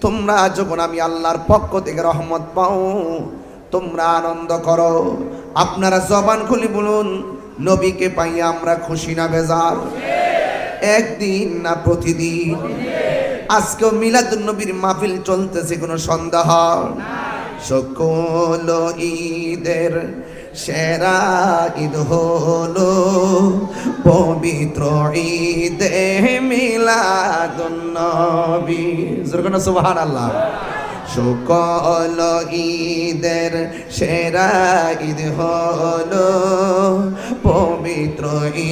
তোমরা যখন আমি আল্লাহর পক্ষ থেকে রহমত পাও তোমরা আনন্দ করো। আপনারা জবান খুলে বলুন, নবীকে পাইয়া আমরা খুশি না বেজার? একদিন না প্রতিদিন? আজকেও মিলাদুন নবীর মাহফিল চলতেছে, কোনো সন্দেহ? সকল ঈদের সেরা ঈদ হলো পবিত্র ঈদে মিলাদুন নবী। সুবহানাল্লাহ। সকল ঈদের সেরা ঈদ হলো পবিত্র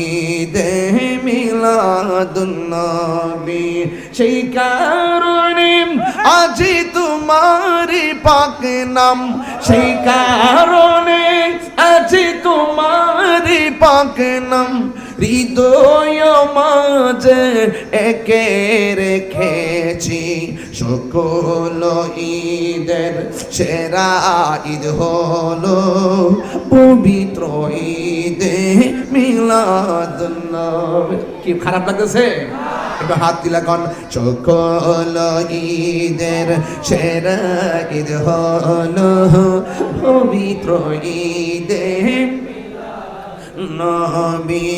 ঈদে মিলাদুন নবী। সেই কারণে আজি তোমারি পাক নাম, সেই কারণে আজি তোমারি পাক নাম হৃদয় মাঝে একে রেখেছি। সকল ঈদের সেরা ঈদ হলো পবিত্র ঈদে মিলাদুন নবী। কি খারাপ লাগতেছে? একটু হাত দিলা কন। সকল ঈদের সেরা ঈদ হলো পবিত্র ঈদে নবী।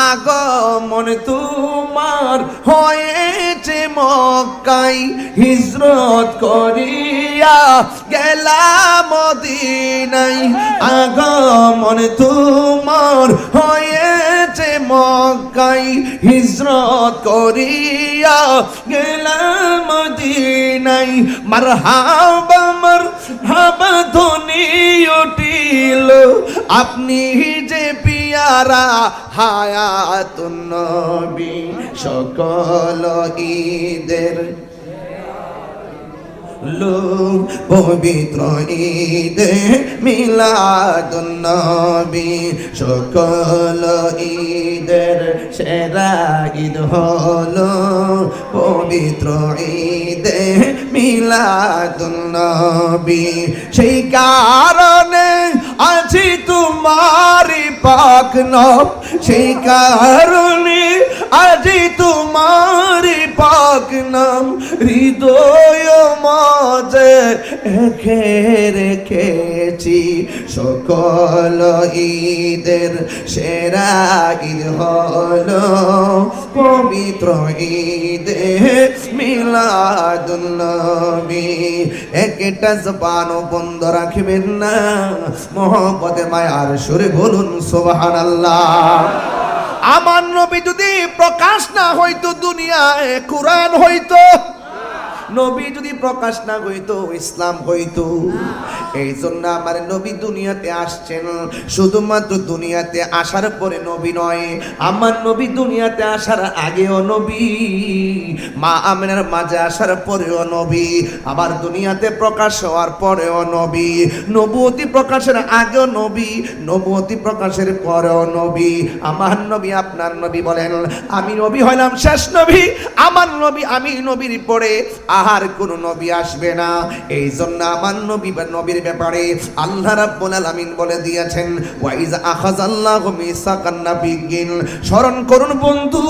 আগমন তোমার হয়েছে মক্কায়, হিজরত করিয়া গেলাম মদিনায়। আগমন তোমার হয়েছে মক্কায়, হিজরত করিয়া গেলাম মদিনায়। মারহাবা মারহাবা ধ্বনি উঠিল, আপনি যে পিয়ারা হায়াতুন নবী। সকল ঈদের লোক পবিত্র ঈদে মিলাদুন নবী। সকল ঈদের সেরা ঈদ হলো পবিত্র ঈদে মিলাদুন নবী। সেই কারণে আজি তোমারি পাক নাম, সেই কারণে আজি তোমারি পাক নাম হৃদয় মাঝে একে রেখেছি। সকল ঈদের সেরা ঈদ হলো পবিত্র ঈদে মিলাদুন নবী। একটা জবান বন্ধ রাখবেন না, মোহব্বতে মায়ার সুরে বলুন সুবহানাল্লাহ। আমার নবী যদি প্রকাশ না হইতো দুনিয়ায় কুরআন হইতো, নবী যদি প্রকাশ না হইতো ইসলাম হইতো। এই জন্য আমার নবী দুনিয়াতে আসছেন, শুধুমাত্র দুনিয়াতে আসার পরে নবী নয়, আমার নবী দুনিয়াতে আসার আগেও নবী, মা আমিনার মাঝে আসার পরেও নবী, আবার দুনিয়াতে প্রকাশ হওয়ার পরেও নবী, নবুয়তি প্রকাশের আগেও নবী, নবুয়তি প্রকাশের পরেও নবী। আমার নবী আপনার নবী বলেন, আমি নবী হইলাম শেষ নবী, আমার নবী আমি নবীর পরে আর কোন নবী আসবে না। এই জন্য আমার নবী বা নবীর ব্যাপারে আল্লাহ রাব্বুল আলামিন বলে দিয়েছেন, ওয়াইজা আখাযাল্লাহু মিসাকান নাবিয়্যিন। স্মরণ করুন বন্ধু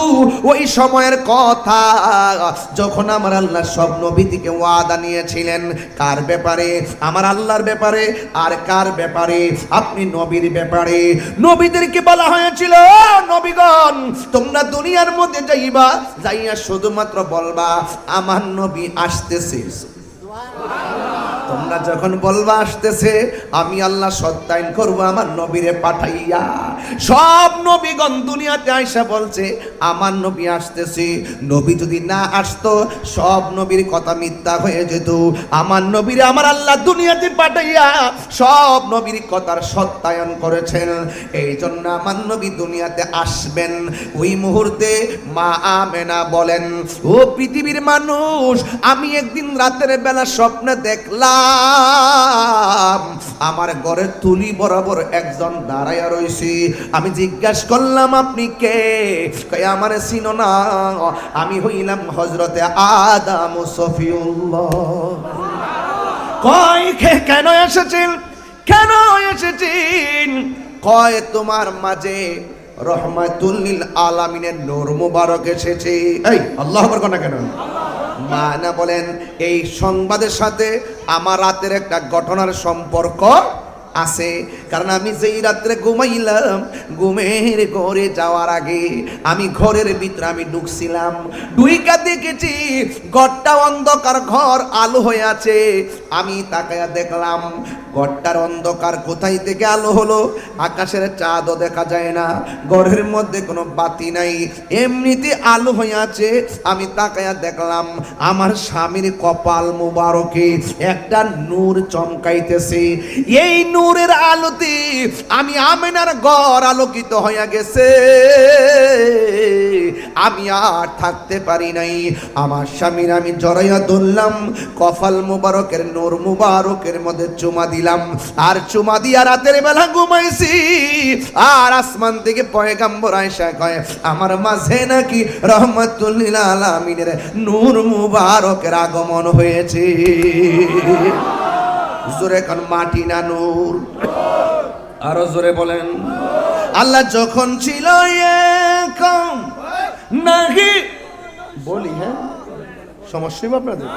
ওই সময়ের কথা যখন আমার আল্লাহ সব নবীদেরকে ওয়াদা নিয়েছিলেন। কার ব্যাপারে? আমার আল্লাহর ব্যাপারে। আর কার ব্যাপারে? আপনি নবীর ব্যাপারে। নবীদেরকে বলা হয়েছিল, নবীগণ তোমরা দুনিয়ার মধ্যে যাইবা, যাইয়া শুধুমাত্র বলবা আমার নবী আসতেছে। তোমরা যখন বলবা আসতেছে, আমি আল্লাহ সত্যায়ন করবো আমার নবীরে পাঠাইয়া। সব নবীগণ দুনিয়াতে আইসা বলছে আমার নবী আসতেছে। নবী যদি না আসতো সব নবীর কথা মিথ্যা হয়ে যেত। আমার নবীরে আমার আল্লাহ দুনিয়াতে পাঠাইয়া সব নবীর কথার সত্যায়ন করেছেন। এই জন্য আমার নবী দুনিয়াতে আসবেন। ওই মুহূর্তে মা আমেনা বলেন, ও পৃথিবীর মানুষ, আমি একদিন রাতের বেলা স্বপ্নে দেখলাম আমার ঘরের তুলি বরাবর একজন দাঁড়াইয়া রইছে। আমি জিজ্ঞাসা করলাম আপনি কে? কয় আমারে চিনো না, আমি হইলাম হযরতে আদম সফিউল্লাহ। কয় কেন এসেছেন? কেন এসেছেন? কয় তোমার মাঝে রহমাতুল লিল আলামিনের নূর মুবারক এসেছে। এই আল্লাহু আকবার কোন কেন মা না বলেন এই সংবাদের সাথে আমার রাতের একটা ঘটনার সম্পর্ক আছে। কারণ আমি যেই রাত্রে ঘুমাইলাম, ঘুমের ঘরে যাওয়ার আগে আমি ঘরের ভিতরে আমি ঢুকছিলাম, ঢুইকা দেখেছি ঘরটা অন্ধকার, ঘর আলো হয়ে আছে। আমি তাকায়া দেখলাম ঘরটার অন্ধকার, কোথায় থেকে আলো হলো? আকাশের চাঁদও দেখা যায় না, ঘরের মধ্যে কোনো বাতি নাই, এমনিতে আলো হয়ে আছে। আমি তাকায়া দেখলাম আমার স্বামীর কপাল মুবারকে একটা নূর চমকাইতেছে। এই নূরের আলোতে আমি আমেনার ঘর আলোকিত হয়ে গেছে। আমি আর থাকতে পারি নাই, আমার স্বামীর আমি জড়াইয়া ধরলাম, কপাল মুবারকের নূর মুবারকের মধ্যে চুমা দিলাম, আর চুমা দিয়া রাতের বেলা ঘুমাইছি। আর আসমান থেকে পয়গাম্বর আয়েশা কয় আমার মাঝে নাকি রহমাতুল লিল আলামিনের নূর মুবারকের আগমন হয়েছে। জোরে কান মাটি না নূর, আরো জোরে বলেন। আল্লাহ যখন ছিল এরকম নাকি বলি, হ্যাঁ সমস্যা আপনাদের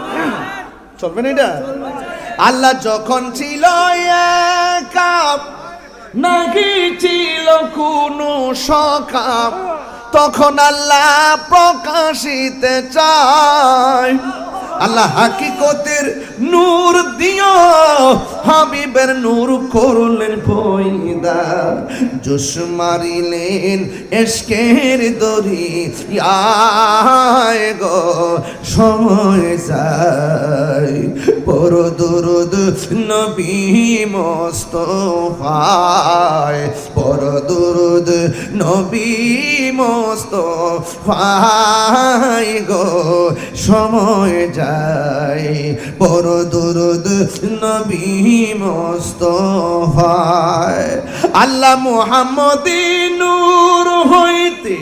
চলবে না এটা। আল্লাহ যখন ছিল এরকম নাকি ছিল কোনো সকাম, তখন আল্লাহ প্রকাশিতে চায়। আল্লাহ হাকিকতের নূর দিও, হাবিবের নূর করলেন পয়দা, জোশ মারিলেন এশকের দরিয়ায় গো, সময় যায় পর দরুদ নবী মুস্তাফায়, পর দরুদ নবী মুস্তাফায় গো, সময় যায় পর দরুদ নবী মুস্তাফায়। আল্লাহ মুহাম্মদী নূর হইতে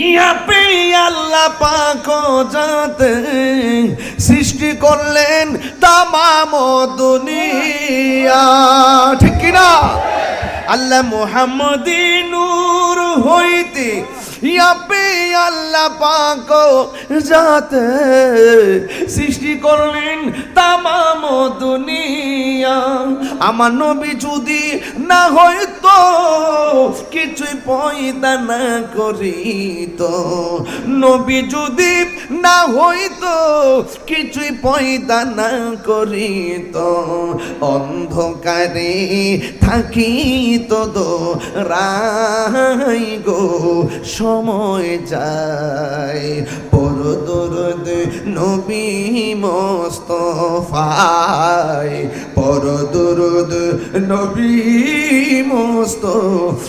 ইয়া পে আল্লাহ পাক জাতে সৃষ্টি করলেন তামাম দুনিয়া, ঠিক কি না? আল্লাহ মুহাম্মদী নূর হইতে ইয়া পে আল্লাহ পাক জাতে সৃষ্টি করলেন তামাম দুনিয়া। আমার নবী যদি না হইতো, কিছুই পয়দা না করিতো, নবী যদি না হইতো, কিছুই পয়দা না করিতো, অন্ধকারে থাকিতো দো রাই গো, সময় যায় পর দরুদ নবী মুস্তাফায়, পর দরুদ নবী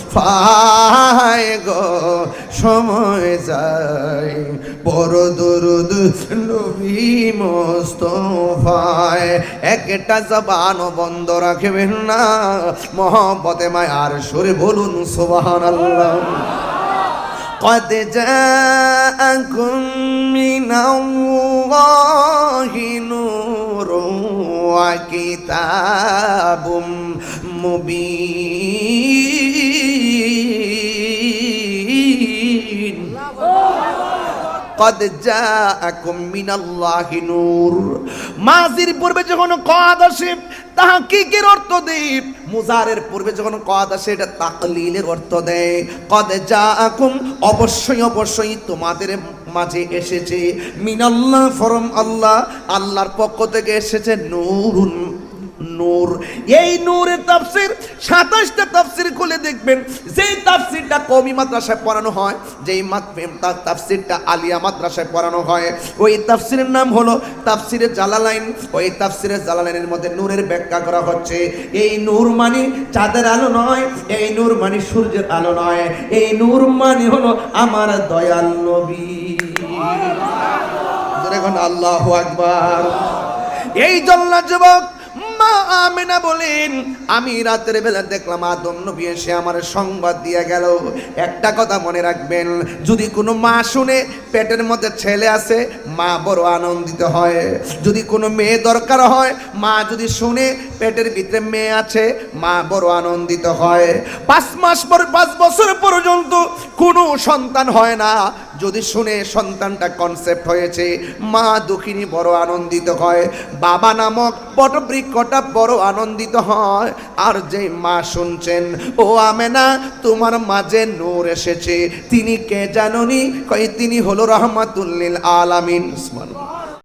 মুস্তাফায় গো, সময় যায় পর দরুদ নবী মুস্তাফায়। একটা জবান বন্ধ রাখবেন না, মহব্বতে মায়ার সুরে বলুন সুবহানাল্লাহ। قد جاءكم من الله نور وكتاب مبين قد جاءكم من الله نور। মাজির পূর্বে যখন কদ আসে তাহকিকের অর্থ দেয়, মুজারের পূর্বে যখন কদ আসে এটা তাকলিলের অর্থ দেয়। কদ জাআকুম অবশ্যই অবশ্যই তোমাদের মাঝে এসেছে, মিনাল্লাহ ফরম আল্লাহ, আল্লাহর পক্ষ থেকে এসেছে নূরুন নূর। এই নূরের তাফসীর 27টা তাফসীর খুলে দেখবেন। যেই তাফসীরটা কওমি মাদ্রাসায় পড়ানো হয়, যেই তাফসীরটা আলিয়া মাদ্রাসায় পড়ানো হয়, ওই তাফসীরের নাম হলো তাফসীরে জালালাইন। ওই তাফসীরে জালালাইনের মধ্যে নূরের ব্যাখ্যা করা হচ্ছে, এই নূর মানে চাঁদের আলো নয়, এই নূর মানে সূর্যের আলো নয়, এই নূর মানে হলো আমার দয়াল নবী। দেখুন আল্লাহু আকবার। এই জন্য যুবক মা আমেনা বলেন, আমি রাতের বেলা দেখলাম আদম নবী এসে আমার সংবাদ দিয়ে গেল। একটা কথা মনে রাখবেন, যদি কোনো মা শুনে পেটের মধ্যে ছেলে আছে, মা বড় আনন্দিত হয়। যদি কোনো মেয়ে দরকার হয়, মা যদি শুনে পেটের ভিতরে মেয়ে আছে, মা বড় আনন্দিত হয়। 5 বছর পর্যন্ত কোনো সন্তান হয় না, যদি শুনে সন্তানটা কনসেপ্ট হয়েছে, মা দুঃখিনী বড় আনন্দিত হয়, বাবা নামক বটবৃক্ষটা বড় আনন্দিত হয়। আর যে মা শুনছেন, ও আমেনা তোমার মাঝে নূর এসেছে, তিনি কে জানোনি? কই তিনি হলো রাহমাতুল লিল আলামিন। সুবহানাল্লাহ।